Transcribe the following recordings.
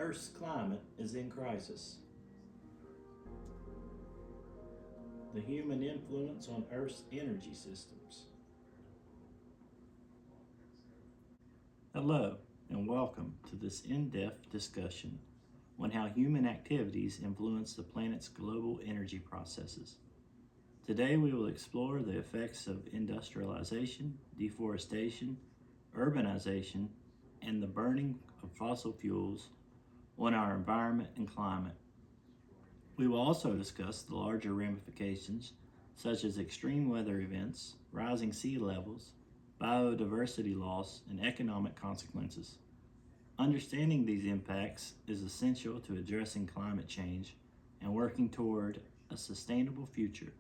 Earth's climate is in crisis. The human influence on Earth's energy systems. Hello, and welcome to this in-depth discussion on how human activities influence the planet's global energy processes. Today we will explore the effects of industrialization, deforestation, urbanization, and the burning of fossil fuels on our environment and climate. We will also discuss the larger ramifications such as extreme weather events, rising sea levels, biodiversity loss, and economic consequences. Understanding these impacts is essential to addressing climate change and working toward a sustainable future.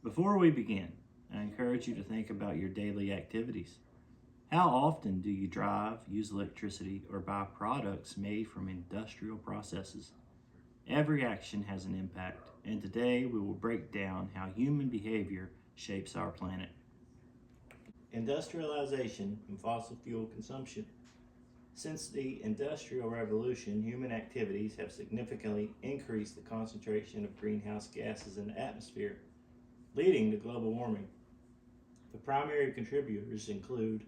Before we begin, I encourage you to think about your daily activities. How often do you drive, use electricity, or buy products made from industrial processes? Every action has an impact, and today we will break down how human behavior shapes our planet. Industrialization and fossil fuel consumption. Since the Industrial Revolution, human activities have significantly increased the concentration of greenhouse gases in the atmosphere, leading to global warming. The primary contributors include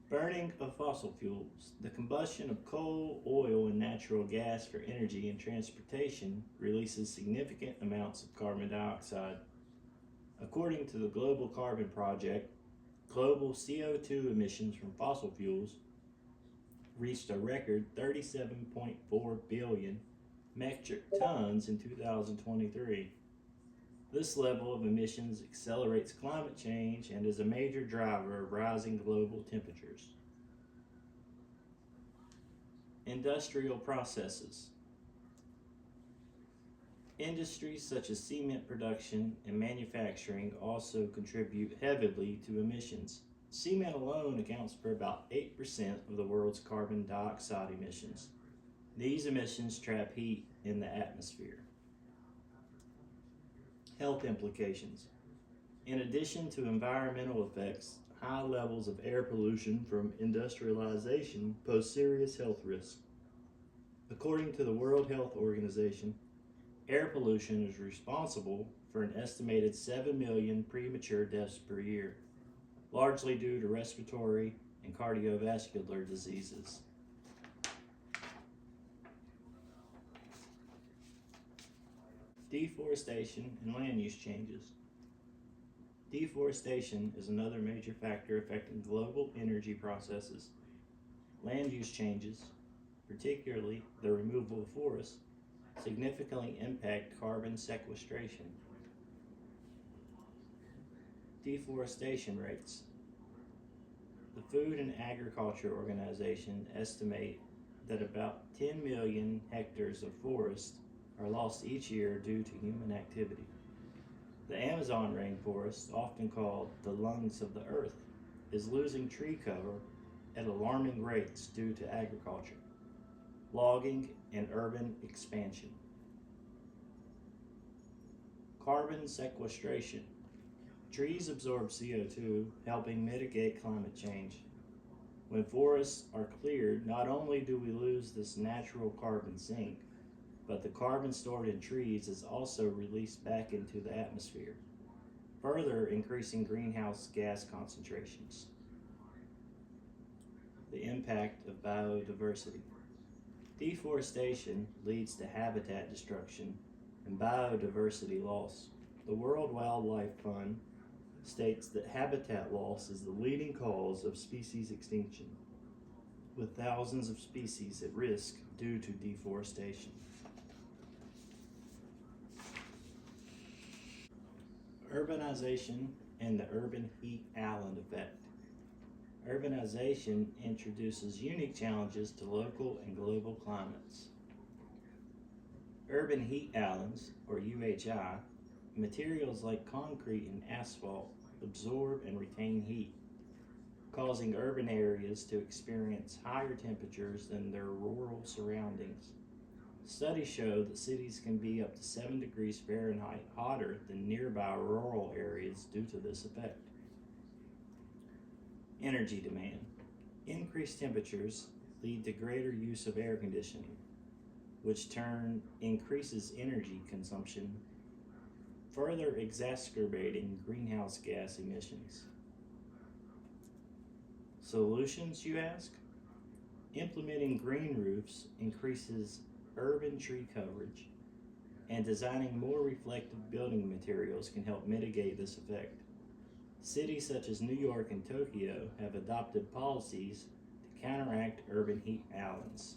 burning of fossil fuels. The combustion of coal, oil, and natural gas for energy and transportation releases significant amounts of carbon dioxide. According to the Global Carbon Project, global CO2 emissions from fossil fuels reached a record 37.4 billion metric tons in 2023. This level of emissions accelerates climate change and is a major driver of rising global temperatures. Industrial processes. Industries such as cement production and manufacturing also contribute heavily to emissions. Cement alone accounts for about 8% of the world's carbon dioxide emissions. These emissions trap heat in the atmosphere. Health implications. In addition to environmental effects, high levels of air pollution from industrialization pose serious health risks. According to the World Health Organization, air pollution is responsible for an estimated 7 million premature deaths per year, largely due to respiratory and cardiovascular diseases. Deforestation and land use changes. Deforestation is another major factor affecting global energy processes. Land use changes, particularly the removal of forests, significantly impact carbon sequestration. Deforestation rates. The Food and Agriculture Organization estimates that about 10 million hectares of forest are lost each year due to human activity. The Amazon rainforest, often called the lungs of the earth, is losing tree cover at alarming rates due to agriculture, logging, and urban expansion. Carbon sequestration. Trees absorb CO2, helping mitigate climate change. When forests are cleared, not only do we lose this natural carbon sink, but the carbon stored in trees is also released back into the atmosphere, further increasing greenhouse gas concentrations. The impact of biodiversity. Deforestation leads to habitat destruction and biodiversity loss. The World Wildlife Fund states that habitat loss is the leading cause of species extinction, with thousands of species at risk due to deforestation. Urbanization and the urban heat island effect. Urbanization introduces unique challenges to local and global climates. Urban heat islands, or UHI, materials like concrete and asphalt absorb and retain heat, causing urban areas to experience higher temperatures than their rural surroundings. Studies show that cities can be up to 7 degrees Fahrenheit hotter than nearby rural areas due to this effect. Energy demand. Increased temperatures lead to greater use of air conditioning, which turn increases energy consumption, further exacerbating greenhouse gas emissions. Solutions, you ask? Implementing green roofs increases urban tree coverage, and designing more reflective building materials can help mitigate this effect. Cities such as New York and Tokyo have adopted policies to counteract urban heat islands.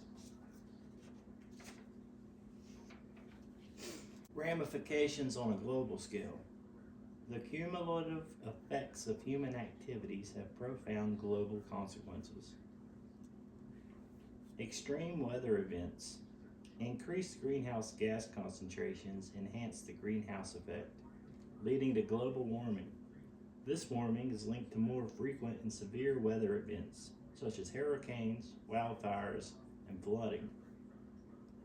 Ramifications on a global scale. The cumulative effects of human activities have profound global consequences. Extreme weather events. Increased greenhouse gas concentrations enhance the greenhouse effect, leading to global warming. This warming is linked to more frequent and severe weather events, such as hurricanes, wildfires, and flooding.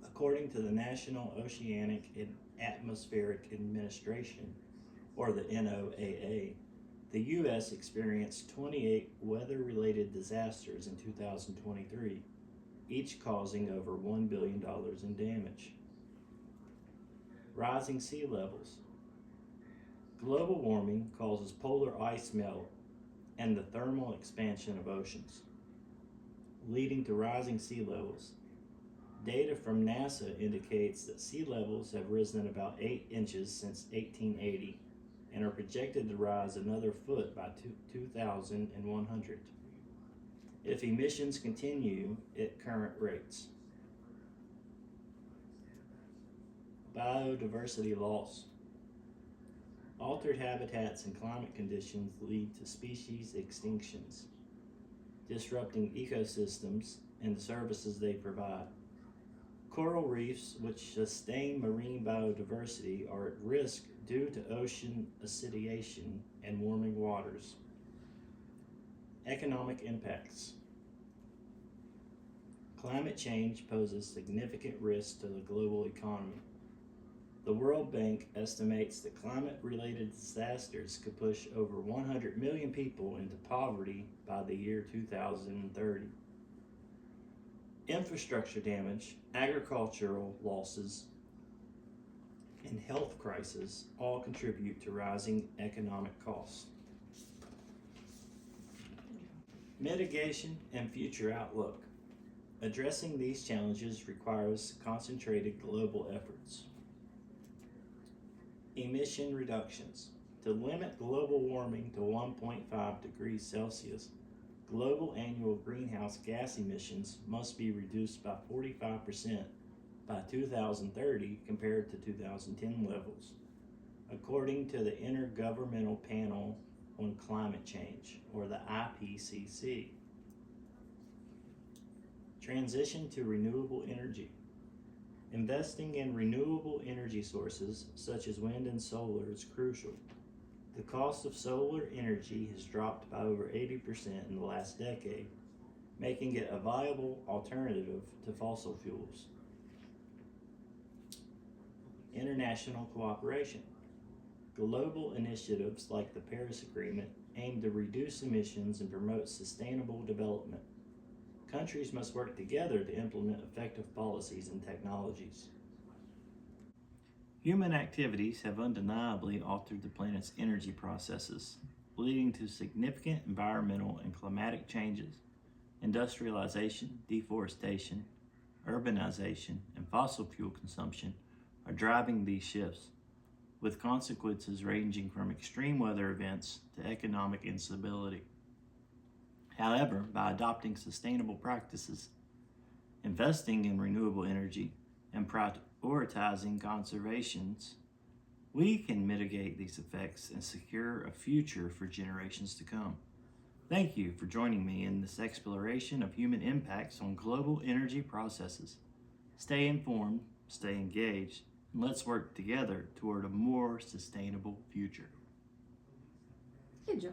According to the National Oceanic and Atmospheric Administration, or the NOAA, the U.S. experienced 28 weather-related disasters in 2023, each causing over $1 billion in damage. Rising sea levels. Global warming causes polar ice melt and the thermal expansion of oceans, leading to rising sea levels. Data from NASA indicates that sea levels have risen about 8 inches since 1880 and are projected to rise another foot by 2100 if emissions continue at current rates. Biodiversity loss. Altered habitats and climate conditions lead to species extinctions, disrupting ecosystems and the services they provide. Coral reefs, which sustain marine biodiversity, are at risk due to ocean acidification and warming waters. Economic impacts. Climate change poses significant risks to the global economy. The World Bank estimates that climate-related disasters could push over 100 million people into poverty by the year 2030. Infrastructure damage, agricultural losses, and health crises all contribute to rising economic costs. Mitigation and future outlook. Addressing these challenges requires concentrated global efforts. Emission reductions. To limit global warming to 1.5 degrees Celsius, global annual greenhouse gas emissions must be reduced by 45% by 2030 compared to 2010 levels, according to the Intergovernmental Panel on Climate Change, or the IPCC. Transition to renewable energy. Investing in renewable energy sources such as wind and solar is crucial. The cost of solar energy has dropped by over 80% in the last decade, making it a viable alternative to fossil fuels. International cooperation. Global initiatives like the Paris Agreement aim to reduce emissions and promote sustainable development. Countries must work together to implement effective policies and technologies. Human activities have undeniably altered the planet's energy processes, leading to significant environmental and climatic changes. Industrialization, deforestation, urbanization, and fossil fuel consumption are driving these shifts, with consequences ranging from extreme weather events to economic instability. However, by adopting sustainable practices, investing in renewable energy, and prioritizing conservations, we can mitigate these effects and secure a future for generations to come. Thank you for joining me in this exploration of human impacts on global energy processes. Stay informed, stay engaged, and let's work together toward a more sustainable future. Good job.